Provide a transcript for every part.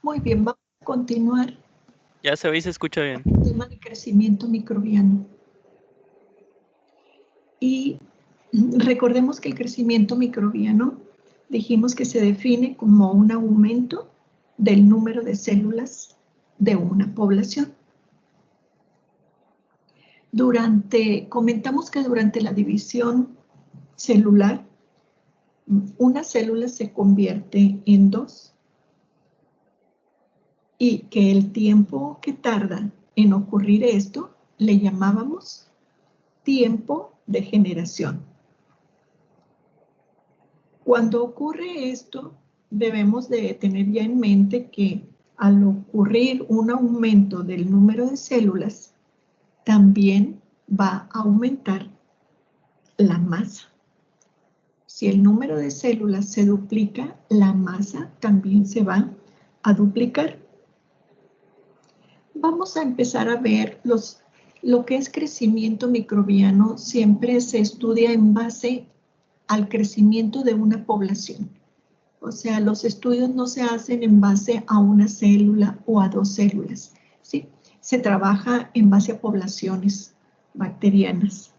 Muy bien, vamos a continuar. Ya se ve y se escucha bien. El tema de crecimiento microbiano. Y recordemos que el crecimiento microbiano dijimos que se define como un aumento del número de células de una población. Comentamos que durante la división celular, una célula se convierte en dos y que el tiempo que tarda en ocurrir esto le llamábamos tiempo de generación. Cuando ocurre esto, debemos de tener ya en mente que al ocurrir un aumento del número de células, también va a aumentar la masa. Si el número de células se duplica, la masa también se va a duplicar. Vamos a empezar a ver lo que es crecimiento microbiano. Siempre se estudia en base al crecimiento de una población. O sea, los estudios no se hacen en base a una célula o a dos células, ¿sí? Se trabaja en base a poblaciones bacterianas.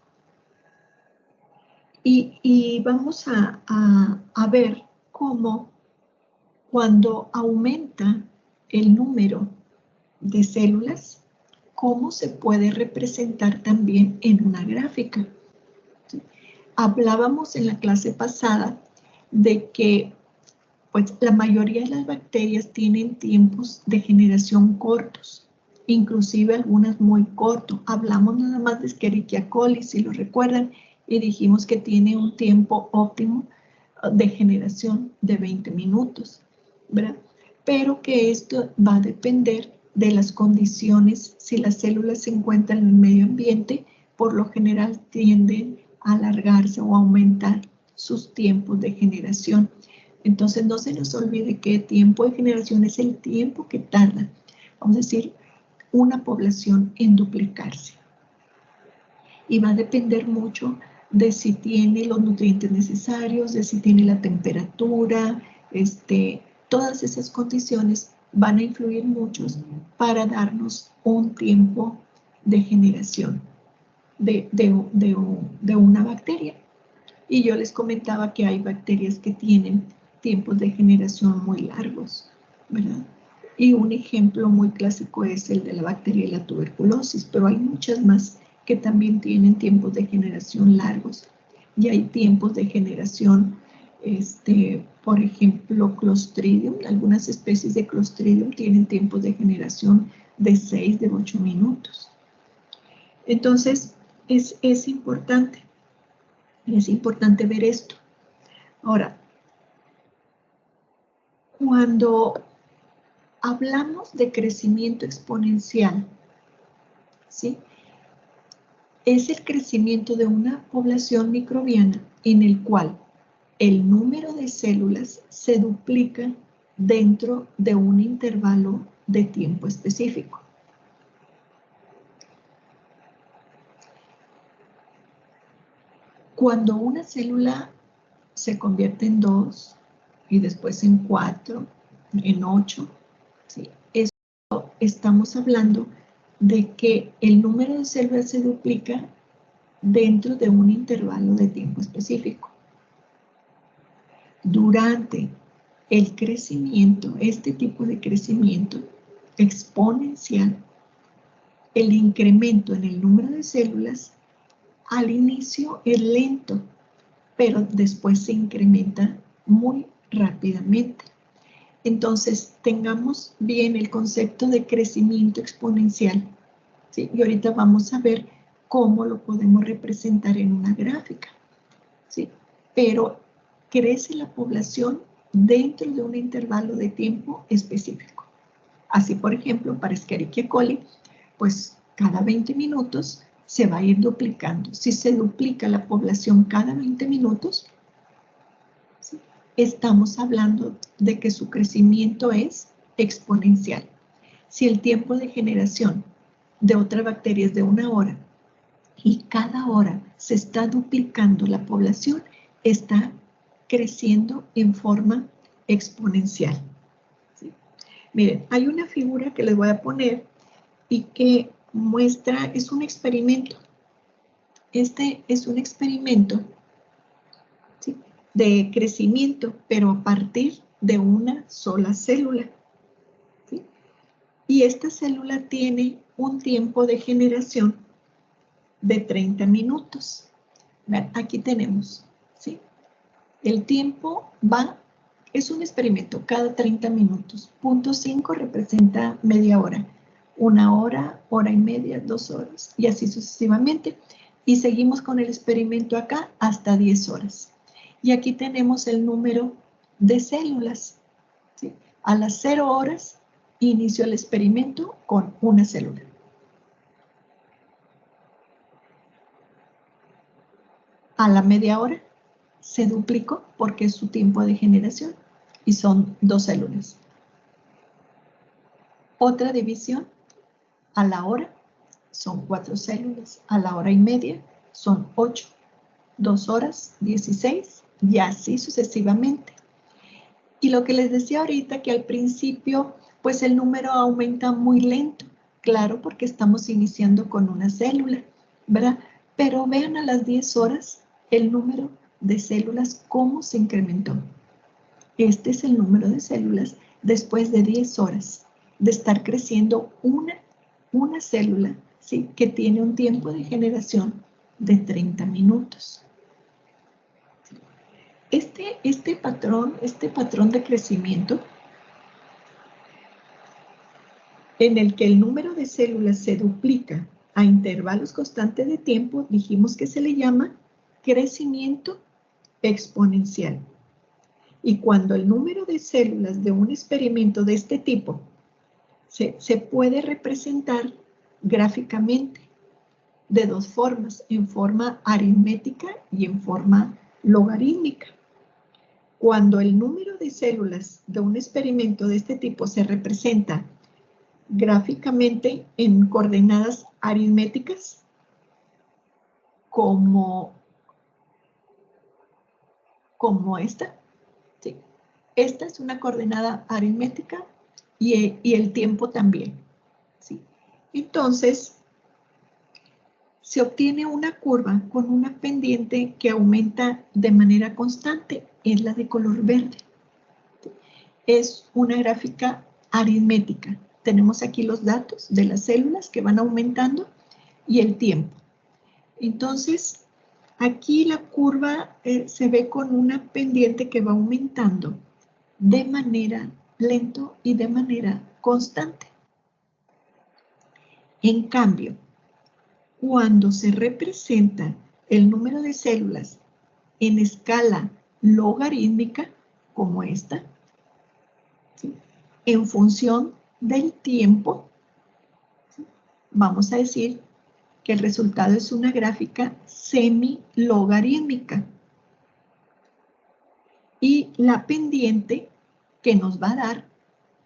Y vamos a ver cómo cuando aumenta el número de células, cómo se puede representar también en una gráfica. ¿Sí? Hablábamos en la clase pasada de que pues, la mayoría de las bacterias tienen tiempos de generación cortos, inclusive algunas muy cortos. Hablamos nada más de Escherichia coli, si lo recuerdan, y dijimos que tiene un tiempo óptimo de generación de 20 minutos, ¿verdad? Pero que esto va a depender de las condiciones. Si las células se encuentran en el medio ambiente, por lo general tienden a alargarse o aumentar sus tiempos de generación. Entonces no se nos olvide que el tiempo de generación es el tiempo que tarda, vamos a decir, una población en duplicarse. Y va a depender mucho de si tiene los nutrientes necesarios, de si tiene la temperatura, todas esas condiciones van a influir mucho para darnos un tiempo de generación de una bacteria. Y yo les comentaba que hay bacterias que tienen tiempos de generación muy largos, ¿verdad? Y un ejemplo muy clásico es el de la bacteria de la tuberculosis, pero hay muchas más que también tienen tiempos de generación largos. Y hay tiempos de generación, por ejemplo, Clostridium, algunas especies de Clostridium tienen tiempos de generación de 6, de 8 minutos. Entonces, es importante ver esto. Ahora, cuando hablamos de crecimiento exponencial, ¿sí? Es el crecimiento de una población microbiana en el cual el número de células se duplica dentro de un intervalo de tiempo específico. Cuando una célula se convierte en 2 y después en 4, en 8, ¿sí? Esto estamos hablando de que el número de células se duplica dentro de un intervalo de tiempo específico. Durante el crecimiento, este tipo de crecimiento exponencial, el incremento en el número de células al inicio es lento, pero después se incrementa muy rápidamente. Entonces, tengamos bien el concepto de crecimiento exponencial, ¿sí? Y ahorita vamos a ver cómo lo podemos representar en una gráfica, ¿sí? Pero crece la población dentro de un intervalo de tiempo específico. Así, por ejemplo, para Escherichia coli, pues cada 20 minutos se va a ir duplicando. Si se duplica la población cada 20 minutos, ¿sí? Estamos hablando de que su crecimiento es exponencial. Si el tiempo de generación de otra bacteria es de 1 hora y cada hora se está duplicando la población, está creciendo en forma exponencial. ¿Sí? Miren, hay una figura que les voy a poner y que muestra, es un experimento. Este es un experimento, ¿sí?, de crecimiento, pero a partir de una sola célula, ¿sí? Y esta célula tiene un tiempo de generación de 30 minutos. Vean, aquí tenemos, ¿sí? El tiempo va, es un experimento, cada 30 minutos. Punto 5 representa media hora. 1 hora, hora y media, 2 horas, y así sucesivamente. Y seguimos con el experimento acá hasta 10 horas. Y aquí tenemos el número de células, ¿sí? A las 0 horas inició el experimento con una célula. A la media hora se duplicó porque es su tiempo de generación y son 2 células. Otra división, a la hora son 4 células, a la hora y media son 8, 2 horas, 16 y así sucesivamente. Y lo que les decía ahorita, que al principio pues el número aumenta muy lento, claro, porque estamos iniciando con una célula, ¿verdad? Pero vean a las 10 horas el número de células cómo se incrementó. Este es el número de células después de 10 horas de estar creciendo una célula, ¿sí?, que tiene un tiempo de generación de 30 minutos. Este patrón de crecimiento en el que el número de células se duplica a intervalos constantes de tiempo, dijimos que se le llama crecimiento exponencial. Y cuando el número de células de un experimento de este tipo se puede representar gráficamente de dos formas, en forma aritmética y en forma logarítmica. Cuando el número de células de un experimento de este tipo se representa gráficamente en coordenadas aritméticas, como esta, ¿sí? Esta es una coordenada aritmética y el tiempo también, ¿sí? Entonces, se obtiene una curva con una pendiente que aumenta de manera constante, es la de color verde. Es una gráfica aritmética. Tenemos aquí los datos de las células que van aumentando y el tiempo. Entonces, aquí la curva se ve con una pendiente que va aumentando de manera lenta y de manera constante. En cambio, cuando se representa el número de células en escala logarítmica, como esta, ¿sí?, en función del tiempo, ¿sí?, vamos a decir que el resultado es una gráfica semi-logarítmica. Y la pendiente que nos va a dar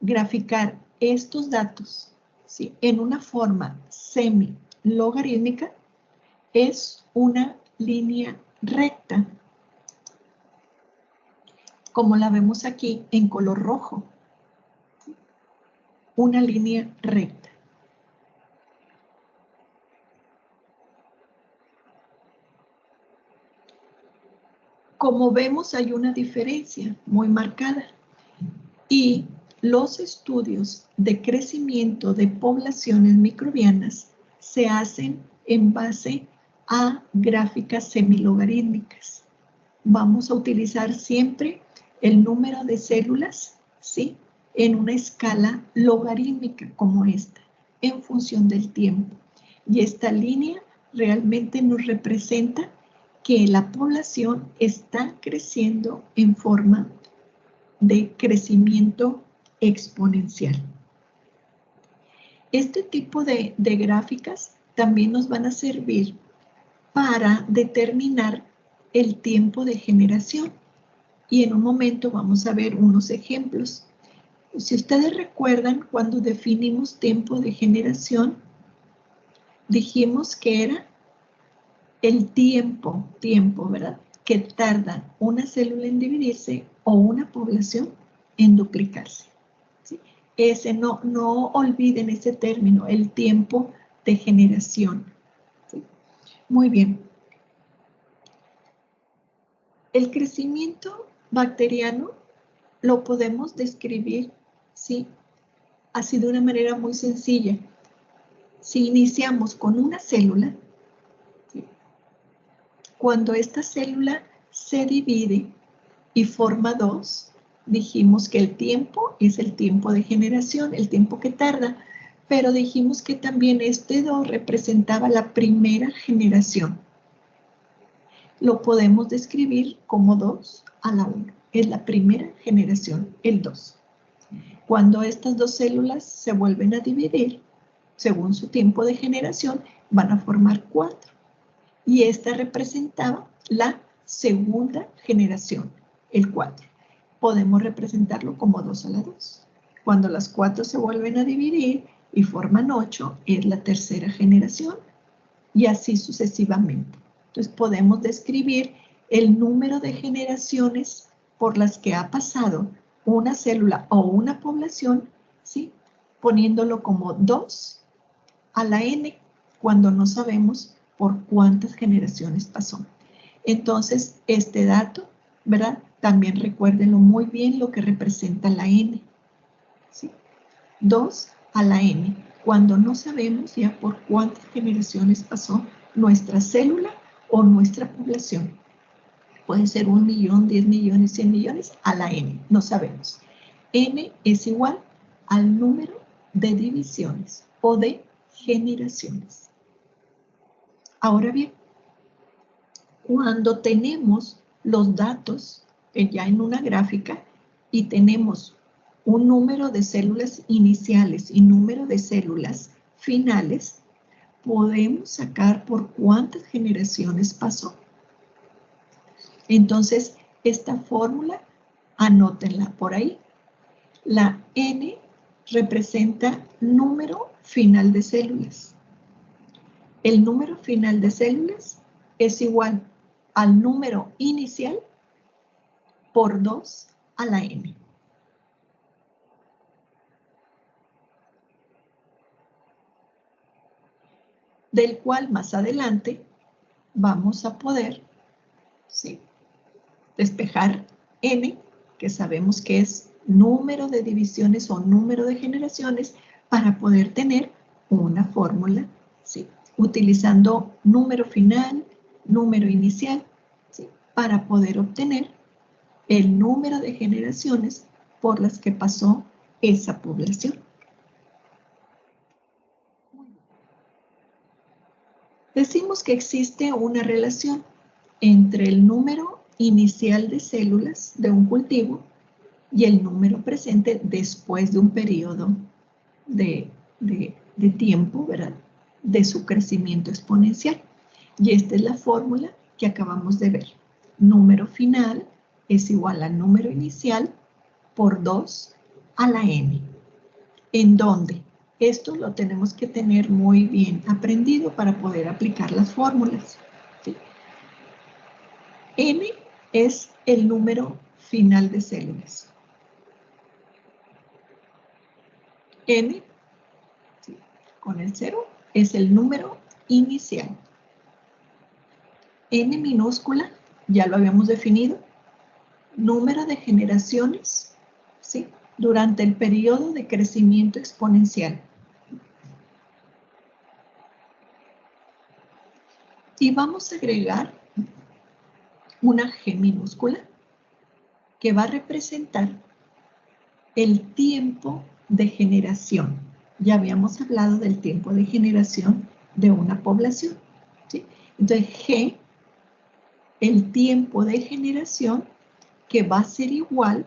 graficar estos datos, ¿sí?, en una forma semi-logarítmica es una línea recta, como la vemos aquí en color rojo, ¿sí?, una línea recta. Como vemos, hay una diferencia muy marcada y los estudios de crecimiento de poblaciones microbianas se hacen en base a gráficas semilogarítmicas. Vamos a utilizar siempre el número de células, ¿sí?, en una escala logarítmica como esta, en función del tiempo. Y esta línea realmente nos representa que la población está creciendo en forma de crecimiento exponencial. Este tipo de gráficas también nos van a servir para determinar el tiempo de generación. Y en un momento vamos a ver unos ejemplos. Si ustedes recuerdan, cuando definimos tiempo de generación, dijimos que era el tiempo, ¿verdad?, que tarda una célula en dividirse o una población en duplicarse, ¿sí? Ese no olviden ese término, el tiempo de generación. ¿Sí? Muy bien. El crecimiento bacteriano lo podemos describir, ¿sí?, así de una manera muy sencilla. Si iniciamos con una célula, ¿sí?, cuando esta célula se divide y forma dos, dijimos que el tiempo es el tiempo de generación, el tiempo que tarda, pero dijimos que también este 2 representaba la primera generación. Lo podemos describir como 2 a la 1. Es la primera generación, el 2. Cuando estas dos células se vuelven a dividir, según su tiempo de generación, van a formar 4. Y esta representaba la segunda generación, el 4. Podemos representarlo como 2 a la 2. Cuando las 4 se vuelven a dividir y forman 8, es la tercera generación, y así sucesivamente. Entonces podemos describir el número de generaciones por las que ha pasado una célula o una población, ¿sí?, poniéndolo como 2 a la n, cuando no sabemos por cuántas generaciones pasó. Entonces, este dato, ¿verdad?, también recuérdenlo muy bien lo que representa la n, ¿sí? 2 a la n, cuando no sabemos ya por cuántas generaciones pasó nuestra célula o nuestra población. Puede ser 1 millón, 10 millones, 100 millones, a la n, no sabemos. N es igual al número de divisiones o de generaciones. Ahora bien, cuando tenemos los datos ya en una gráfica y tenemos un número de células iniciales y número de células finales, podemos sacar por cuántas generaciones pasó. Entonces, esta fórmula, anótenla por ahí. La N representa número final de células. El número final de células es igual al número inicial por 2 a la n. Del cual más adelante vamos a poder, ¿sí?, despejar n, que sabemos que es número de divisiones o número de generaciones, para poder tener una fórmula, ¿sí?, utilizando número final, número inicial, ¿sí?, para poder obtener el número de generaciones por las que pasó esa población. Decimos que existe una relación entre el número inicial de células de un cultivo y el número presente después de un periodo de tiempo, ¿verdad?, de su crecimiento exponencial. Y esta es la fórmula que acabamos de ver. Número final es igual al número inicial por 2 a la n. ¿En dónde? Esto lo tenemos que tener muy bien aprendido para poder aplicar las fórmulas, ¿sí? N es el número final de células. N, ¿sí?, con el 0, es el número inicial. N minúscula, ya lo habíamos definido, número de generaciones, ¿sí?, durante el periodo de crecimiento exponencial. Y vamos a agregar una G minúscula que va a representar el tiempo de generación. Ya habíamos hablado del tiempo de generación de una población, ¿sí? Entonces, G, el tiempo de generación, que va a ser igual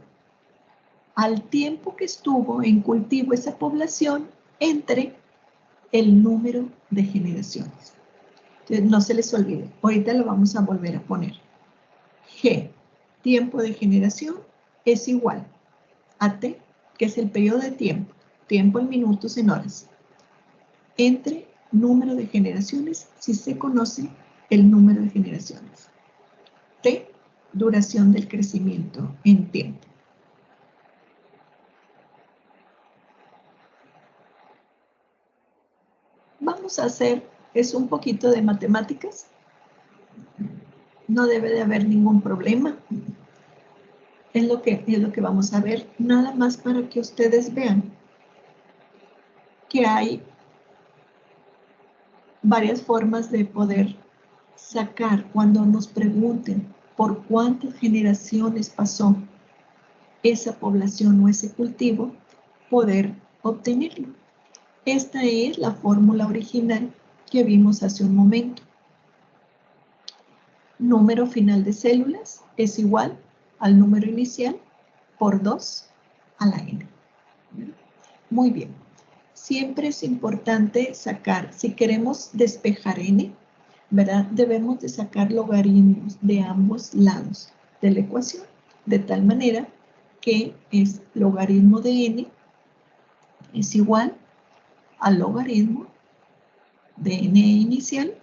al tiempo que estuvo en cultivo esa población entre el número de generaciones. Entonces, no se les olvide, ahorita lo vamos a volver a poner. G, tiempo de generación, es igual a T, que es el periodo de tiempo, tiempo en minutos, en horas, entre número de generaciones, si se conoce el número de generaciones. T, duración del crecimiento en tiempo. Vamos a hacer, es un poquito de matemáticas. No debe de haber ningún problema. Es lo que vamos a ver, nada más para que ustedes vean que hay varias formas de poder sacar cuando nos pregunten por cuántas generaciones pasó esa población o ese cultivo, poder obtenerlo. Esta es la fórmula original que vimos hace un momento. Número final de células es igual al número inicial por 2 a la n. Muy bien. Siempre es importante sacar, si queremos despejar n, ¿verdad? Debemos de sacar logaritmos de ambos lados de la ecuación, de tal manera que es logaritmo de n es igual al logaritmo de n inicial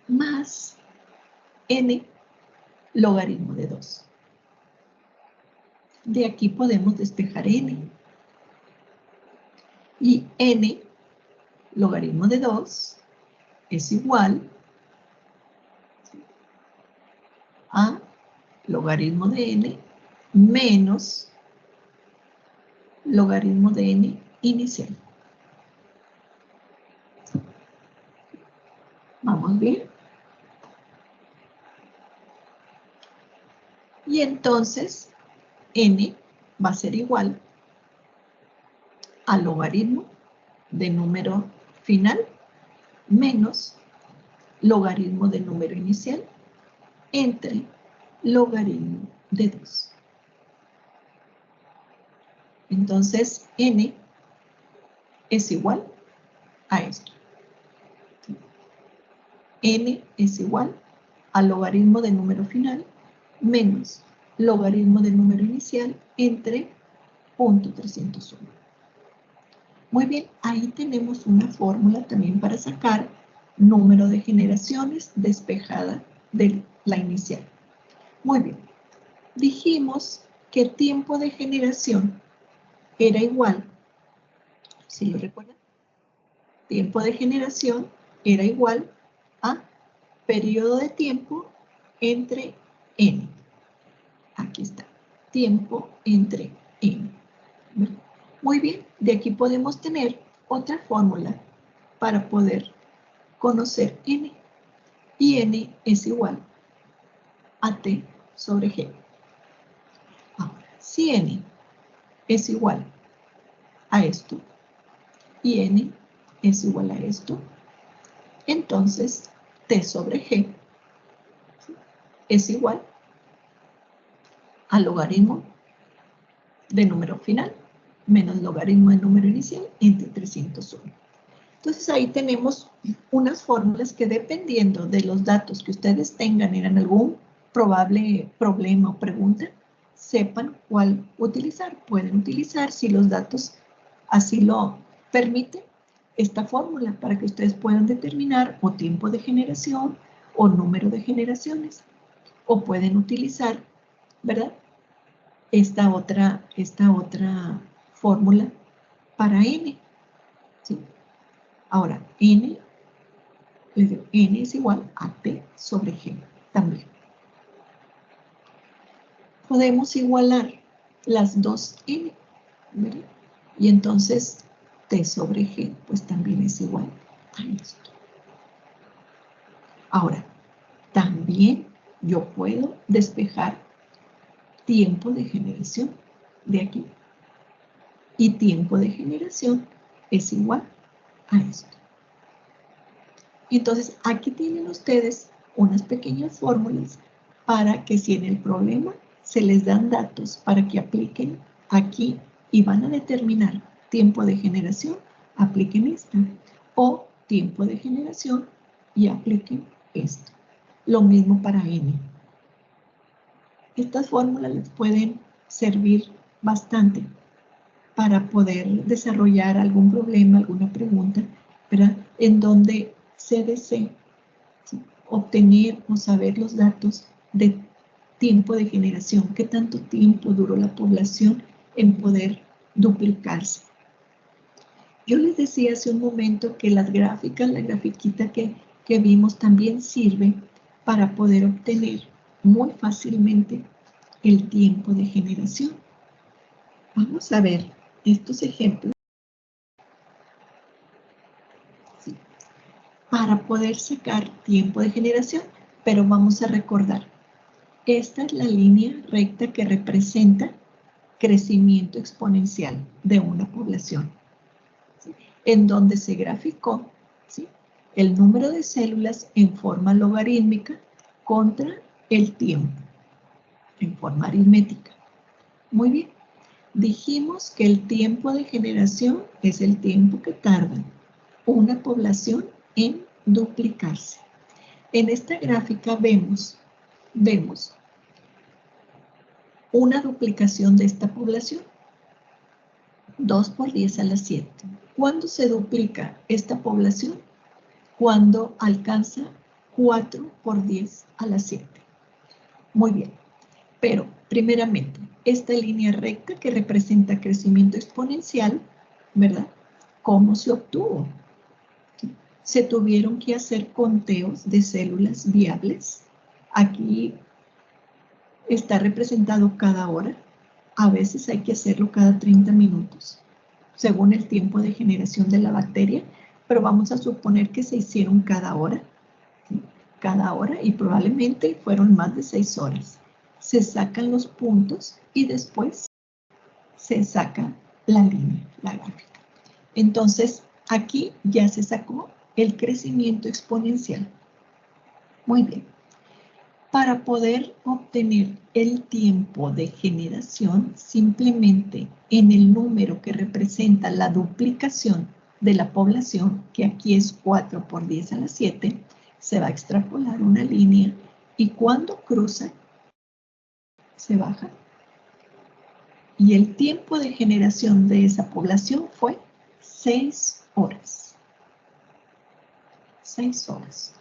más n logaritmo de 2. De aquí podemos despejar n. Y n logaritmo de 2 es igual a logaritmo de n menos logaritmo de n inicial. ¿Vamos bien? Y entonces n va a ser igual al logaritmo de número final menos logaritmo de número inicial entre logaritmo de 2. Entonces, n es igual a esto. N es igual al logaritmo de número final menos logaritmo de número inicial entre 0.301. Muy bien, ahí tenemos una fórmula también para sacar número de generaciones despejada de la inicial. Muy bien, dijimos que el tiempo de generación era igual, ¿sí lo recuerdan? Tiempo de generación era igual a periodo de tiempo entre n. Aquí está, tiempo entre n. Muy bien, de aquí podemos tener otra fórmula para poder conocer n. Y n es igual a t sobre g. Ahora, si n es igual a esto y n es igual a esto, entonces t sobre g es igual al logaritmo de número final menos logaritmo de número inicial entre 301. Entonces ahí tenemos unas fórmulas que dependiendo de los datos que ustedes tengan en algún probable problema o pregunta, sepan cuál utilizar. Pueden utilizar, si los datos así lo permiten, esta fórmula para que ustedes puedan determinar o tiempo de generación o número de generaciones. O pueden utilizar, ¿verdad?, esta otra fórmula para n, ¿sí? Ahora, n es igual a t sobre g también. Podemos igualar las dos n, ¿verdad? Y entonces t sobre g pues también es igual a esto. Ahora, también yo puedo despejar tiempo de generación de aquí. Y tiempo de generación es igual a esto. Entonces, aquí tienen ustedes unas pequeñas fórmulas para que si en el problema se les dan datos para que apliquen aquí y van a determinar tiempo de generación, apliquen esta. O tiempo de generación y apliquen esto. Lo mismo para n. Estas fórmulas les pueden servir bastante para poder desarrollar algún problema, alguna pregunta, ¿verdad?, en donde se desee, ¿sí?, obtener o saber los datos de tiempo de generación, qué tanto tiempo duró la población en poder duplicarse. Yo les decía hace un momento que las gráficas, la grafiquita que vimos también sirve para poder obtener muy fácilmente el tiempo de generación. Vamos a ver estos ejemplos. Sí, para poder sacar tiempo de generación, pero vamos a recordar. Esta es la línea recta que representa crecimiento exponencial de una población, ¿sí? En donde se graficó, ¿sí?, el número de células en forma logarítmica contra el tiempo en forma aritmética. Muy bien. Dijimos que el tiempo de generación es el tiempo que tarda una población en duplicarse. En esta gráfica vemos una duplicación de esta población, 2 por 10 a la 7. ¿Cuándo se duplica esta población? Cuando alcanza 4 por 10 a la 7. Muy bien, pero primeramente, esta línea recta que representa crecimiento exponencial, ¿verdad? ¿Cómo se obtuvo? Se tuvieron que hacer conteos de células viables. Aquí está representado cada hora. A veces hay que hacerlo cada 30 minutos, según el tiempo de generación de la bacteria, pero vamos a suponer que se hicieron cada hora, ¿sí? Cada hora, y probablemente fueron más de 6 horas. Se sacan los puntos y después se saca la línea, la gráfica. Entonces, aquí ya se sacó el crecimiento exponencial. Muy bien. Para poder obtener el tiempo de generación, simplemente en el número que representa la duplicación de la población, que aquí es 4 por 10 a la 7, se va a extrapolar una línea y cuando cruza, se baja. Y el tiempo de generación de esa población fue 6 horas. 6 horas.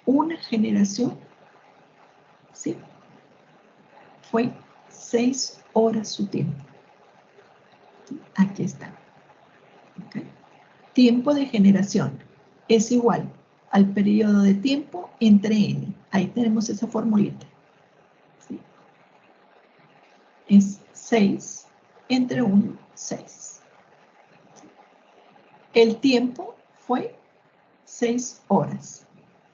Una generación, ¿sí?, fue 6 horas su tiempo. Aquí está. ¿Okay? Tiempo de generación es igual al periodo de tiempo entre n. Ahí tenemos esa formulita. ¿Sí? Es 6 entre 1, 6. El tiempo fue 6 horas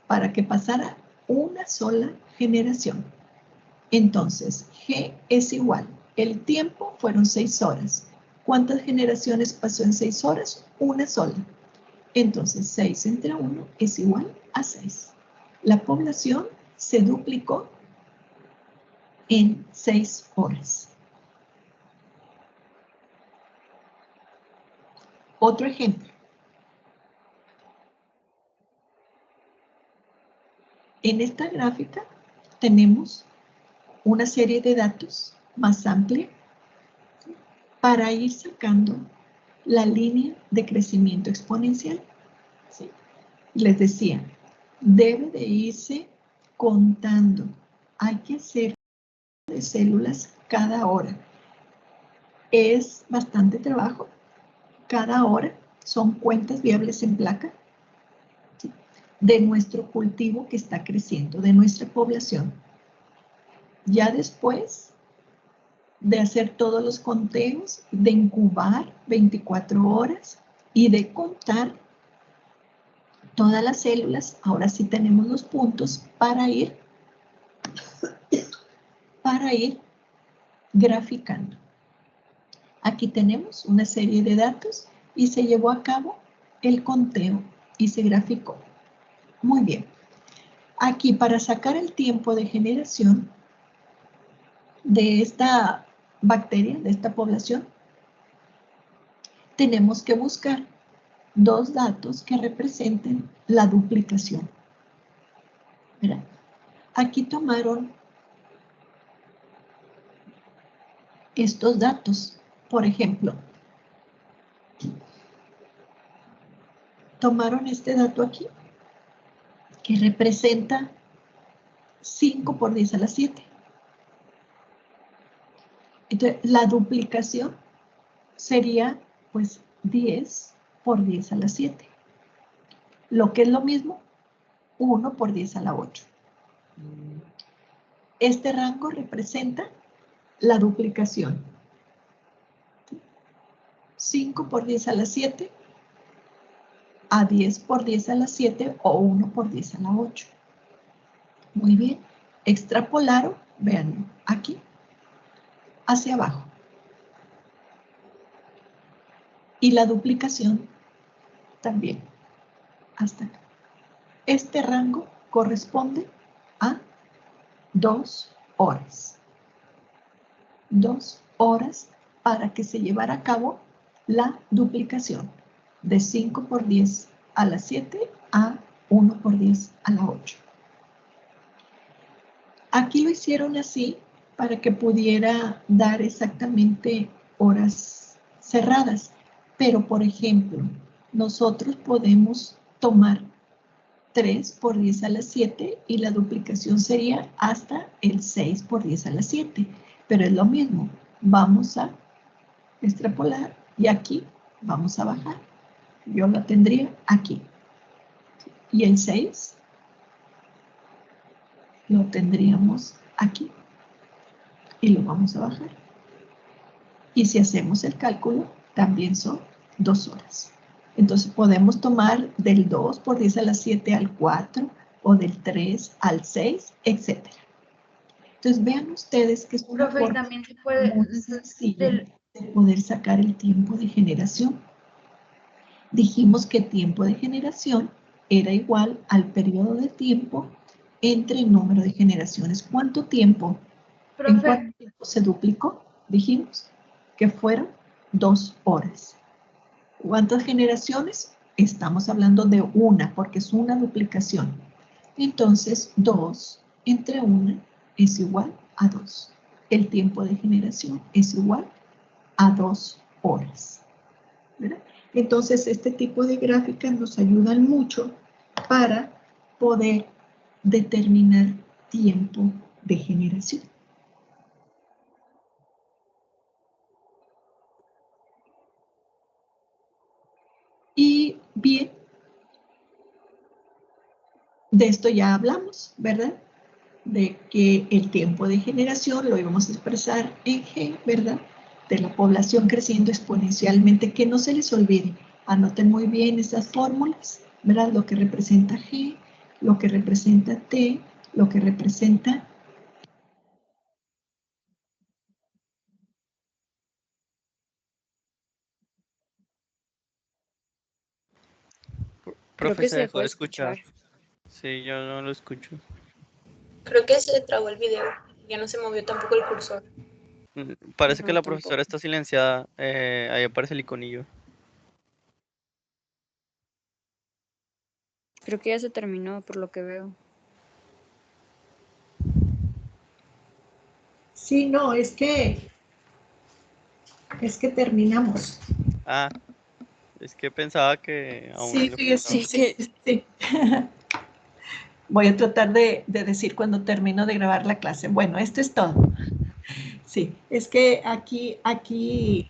para que pasara una sola generación. Entonces, G es igual. El tiempo fueron 6 horas. ¿Cuántas generaciones pasó en 6 horas? Una sola. Entonces, 6 entre 1 es igual a 6. La población se duplicó en 6 horas. Otro ejemplo. En esta gráfica tenemos una serie de datos más amplia para ir sacando la línea de crecimiento exponencial. ¿Sí? Les decía, debe de irse contando. Hay que hacer de células cada hora. Es bastante trabajo. Cada hora son cuentas viables en placa, ¿sí?, de nuestro cultivo que está creciendo, de nuestra población. Ya después de hacer todos los conteos, de incubar 24 horas y de contar todas las células, ahora sí tenemos los puntos para ir graficando. Aquí tenemos una serie de datos y se llevó a cabo el conteo y se graficó. Muy bien. Aquí, para sacar el tiempo de generación de esta bacteria, de esta población, tenemos que buscar dos datos que representen la duplicación. Mira, aquí tomaron estos datos. Por ejemplo, tomaron este dato aquí, que representa 5 por 10 a la 7. Entonces, la duplicación sería, pues, 10 por 10 a la 7. Lo que es lo mismo, 1 por 10 a la 8. Este rango representa la duplicación. 5 por 10 a la 7, a 10 por 10 a la 7 o 1 por 10 a la 8. Muy bien. Extrapolaron, vean, aquí, hacia abajo. Y la duplicación también, hasta acá. Este rango corresponde a 2 horas. 2 horas para que se llevara a cabo la duplicación de 5 por 10 a la 7 a 1 por 10 a la 8. Aquí lo hicieron así para que pudiera dar exactamente horas cerradas. Pero, por ejemplo, nosotros podemos tomar 3 por 10 a la 7 y la duplicación sería hasta el 6 por 10 a la 7. Pero es lo mismo. Vamos a extrapolar y aquí vamos a bajar. Yo lo tendría aquí. Y el 6 lo tendríamos aquí. Y lo vamos a bajar. Y si hacemos el cálculo, también son 2 horas. Entonces podemos tomar del 2 por 10 a la 7 al 4, o del 3 al 6, etc. Entonces vean ustedes que es una forma muy sencilla de poder sacar el tiempo de generación. Dijimos que el tiempo de generación era igual al periodo de tiempo entre el número de generaciones. ¿Cuánto tiempo? ¿En cuánto tiempo se duplicó? Dijimos que fueron 2 horas. ¿Cuántas generaciones? Estamos hablando de una, porque es una duplicación. Entonces, 2 entre 1 es igual a 2. El tiempo de generación es igual a 2 horas. ¿Verdad? Entonces, este tipo de gráficas nos ayudan mucho para poder determinar tiempo de generación. Y bien, de esto ya hablamos, ¿verdad? De que el tiempo de generación lo íbamos a expresar en G, ¿verdad? De la población creciendo exponencialmente, que no se les olvide. Anoten muy bien esas fórmulas, ¿verdad? Lo que representa G, lo que representa T, lo que representa... Profe, Creo que se se dejó dejó de de escuchar. escuchar. Sí, yo no lo escucho. Creo que se trabó el video. Ya no se movió tampoco el cursor. Parece que No, la tampoco. profesora está silenciada. Ahí aparece el iconillo. Creo que ya se terminó, por lo que veo. Sí, no, es que terminamos. Ah, es que pensaba que aún Sí, le fíjese, faltaba. sí. Voy a tratar de decir cuando termino de grabar la clase. Bueno, esto es todo. Sí, es que aquí